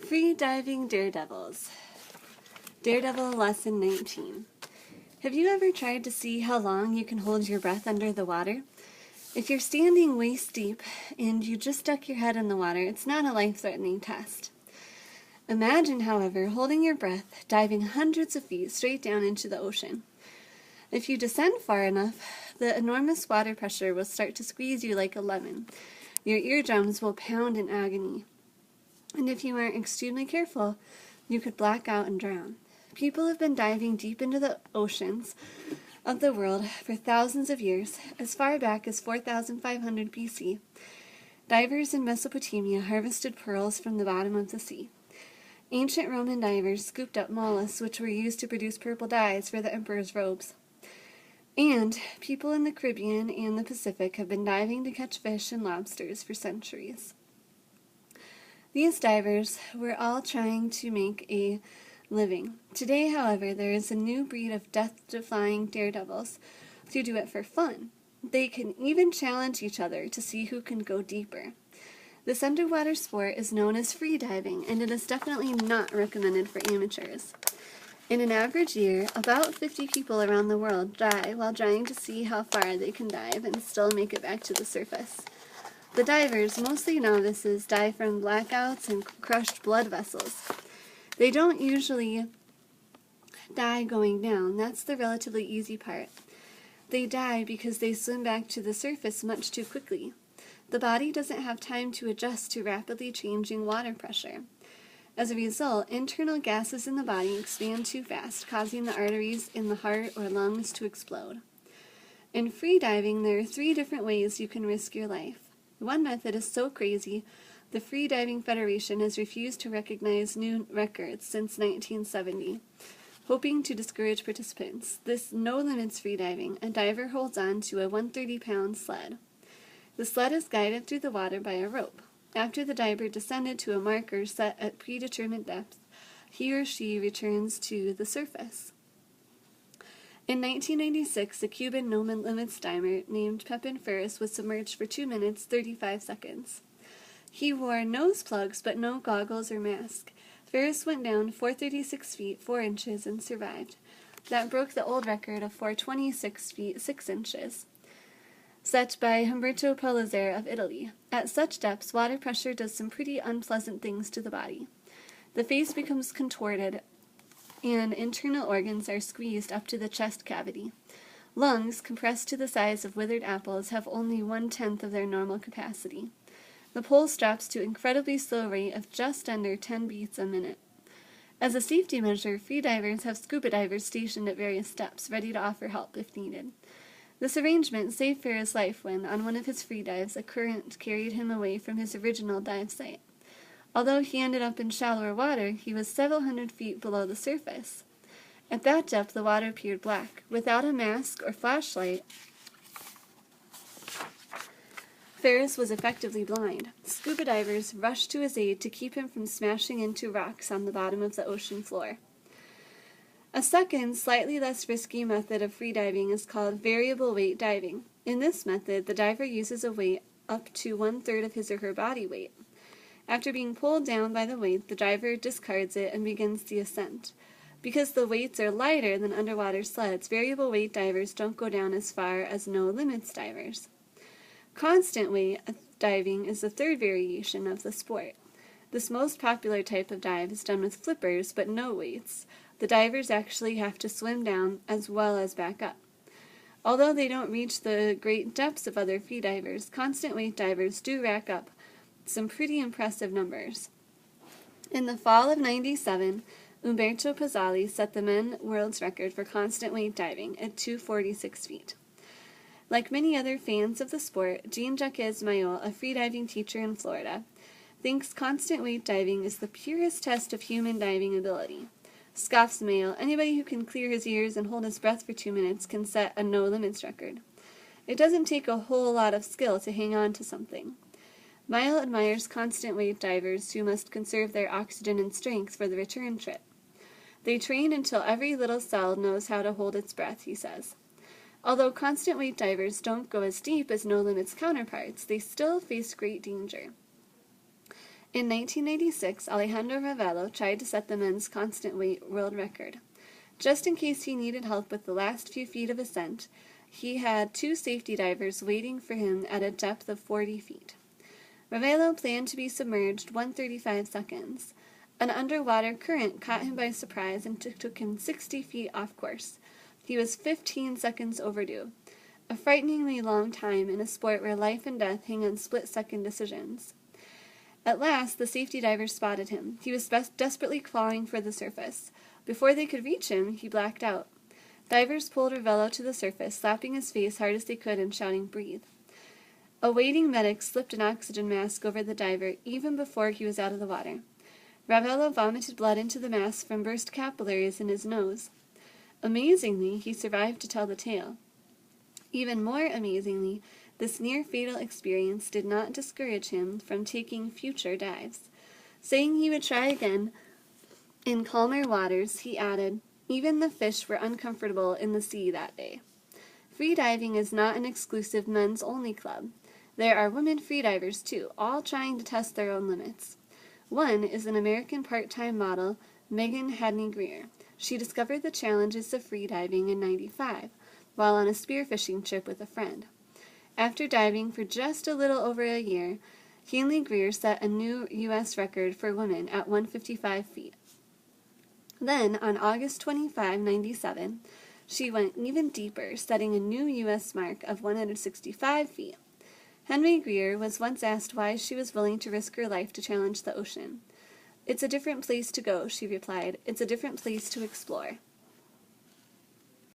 Free diving daredevils. Daredevil lesson 19. Have you ever tried to see how long you can hold your breath under the water? If you're standing waist deep and you just stuck your head in the water, it's not a life-threatening test. Imagine, however, holding your breath, diving hundreds of feet straight down into the ocean. If you descend far enough, the enormous water pressure will start to squeeze you like a lemon. Your eardrums will pound in agony. And if you aren't extremely careful, you could black out and drown. People have been diving deep into the oceans of the world for thousands of years, as far back as 4,500 BC. Divers in Mesopotamia harvested pearls from the bottom of the sea. Ancient Roman divers scooped up mollusks, which were used to produce purple dyes for the emperor's robes. And people in the Caribbean and the Pacific have been diving to catch fish and lobsters for centuries. These divers were all trying to make a living. Today, however, there is a new breed of death-defying daredevils who do it for fun. They can even challenge each other to see who can go deeper. This underwater sport is known as free diving, and it is definitely not recommended for amateurs. In an average year, about 50 people around the world die while trying to see how far they can dive and still make it back to the surface. The divers, mostly novices, die from blackouts and crushed blood vessels. They don't usually die going down. That's the relatively easy part. They die because they swim back to the surface much too quickly. The body doesn't have time to adjust to rapidly changing water pressure. As a result, internal gases in the body expand too fast, causing the arteries in the heart or lungs to explode. In free diving, there are 3 different ways you can risk your life. One method is so crazy, the Free Diving Federation has refused to recognize new records since 1970, hoping to discourage participants. This no-limits free diving, a diver holds on to a 130-pound sled. The sled is guided through the water by a rope. After the diver descended to a marker set at predetermined depth, he or she returns to the surface. In 1996, a Cuban no-limits diver named Pepin Ferris was submerged for 2 minutes, 35 seconds. He wore nose plugs but no goggles or mask. Ferris went down 436 feet, 4 inches and survived. That broke the old record of 426 feet, 6 inches, set by Humberto Palazzer of Italy. At such depths, water pressure does some pretty unpleasant things to the body. The face becomes contorted, and internal organs are squeezed up to the chest cavity. Lungs, compressed to the size of withered apples, have only 1/10 of their normal capacity. The pulse drops to an incredibly slow rate of just under 10 beats a minute. As a safety measure, free divers have scuba divers stationed at various depths, ready to offer help if needed. This arrangement saved Ferris' life when, on one of his free dives, a current carried him away from his original dive site. Although he ended up in shallower water, he was several hundred feet below the surface. At that depth, the water appeared black. Without a mask or flashlight, Ferris was effectively blind. Scuba divers rushed to his aid to keep him from smashing into rocks on the bottom of the ocean floor. A second, slightly less risky method of free diving is called variable weight diving. In this method, the diver uses a weight up to 1/3 of his or her body weight. After being pulled down by the weight, the diver discards it and begins the ascent. Because the weights are lighter than underwater sleds, variable weight divers don't go down as far as no-limits divers. Constant weight diving is the third variation of the sport. This most popular type of dive is done with flippers, but no weights. The divers actually have to swim down as well as back up. Although they don't reach the great depths of other free divers, constant weight divers do rack up some pretty impressive numbers. In the fall of '97, Umberto Pozzali set the men's world's record for constant weight diving at 246 feet. Like many other fans of the sport, Jean-Jacques Mayol, a freediving teacher in Florida, thinks constant weight diving is the purest test of human diving ability. Scoffs Mayol, anybody who can clear his ears and hold his breath for 2 minutes can set a no-limits record. It doesn't take a whole lot of skill to hang on to something. Mayol admires constant weight divers who must conserve their oxygen and strength for the return trip. They train until every little cell knows how to hold its breath, he says. Although constant weight divers don't go as deep as no-limits counterparts, they still face great danger. In 1996, Alejandro Ravello tried to set the men's constant weight world record. Just in case he needed help with the last few feet of ascent, he had 2 safety divers waiting for him at a depth of 40 feet. Ravello planned to be submerged 135 seconds. An underwater current caught him by surprise and took him 60 feet off course. He was 15 seconds overdue, a frighteningly long time in a sport where life and death hang on split-second decisions. At last, the safety divers spotted him. He was desperately clawing for the surface. Before they could reach him, he blacked out. Divers pulled Ravello to the surface, slapping his face hard as they could and shouting, "Breathe." A waiting medic slipped an oxygen mask over the diver even before he was out of the water. Ravello vomited blood into the mask from burst capillaries in his nose. Amazingly, he survived to tell the tale. Even more amazingly, this near-fatal experience did not discourage him from taking future dives. Saying he would try again in calmer waters, he added, "Even the fish were uncomfortable in the sea that day." Free diving is not an exclusive men's-only club. There are women freedivers, too, all trying to test their own limits. One is an American part-time model, Megan Hadney-Greer. She discovered the challenges of freediving in '95, while on a spearfishing trip with a friend. After diving for just a little over a year, Hadney-Greer set a new U.S. record for women at 155 feet. Then, on August 25, '97, she went even deeper, setting a new U.S. mark of 165 feet. Henry Greer was once asked why she was willing to risk her life to challenge the ocean. "It's a different place to go," she replied. "It's a different place to explore."